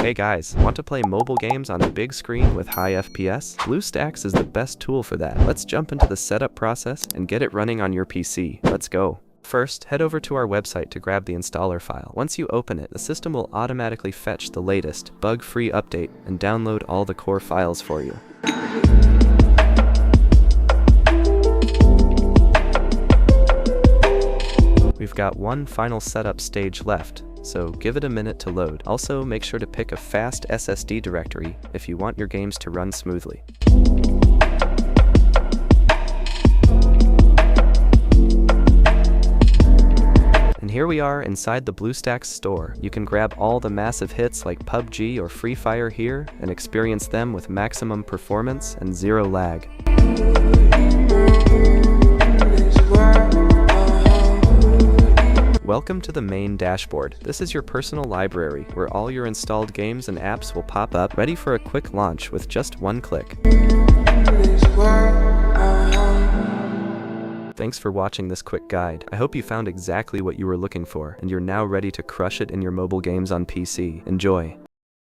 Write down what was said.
Hey guys, want to play mobile games on a big screen with high FPS? BlueStacks is the best tool for that. Let's jump into the setup process and get it running on your PC. Let's go. First, head over to our website to grab the installer file. Once you open it, the system will automatically fetch the latest, bug-free update and download all the core files for you. We've got one final setup stage left, so give it a minute to load. Also, make sure to pick a fast SSD directory if you want your games to run smoothly. And here we are inside the BlueStacks store. You can grab all the massive hits like PUBG or Free Fire here and experience them with maximum performance and zero lag. Welcome to the main dashboard. This is your personal library, where all your installed games and apps will pop up, ready for a quick launch with just one click. Thanks for watching this quick guide. I hope you found exactly what you were looking for, and you're now ready to crush it in your mobile games on PC. Enjoy!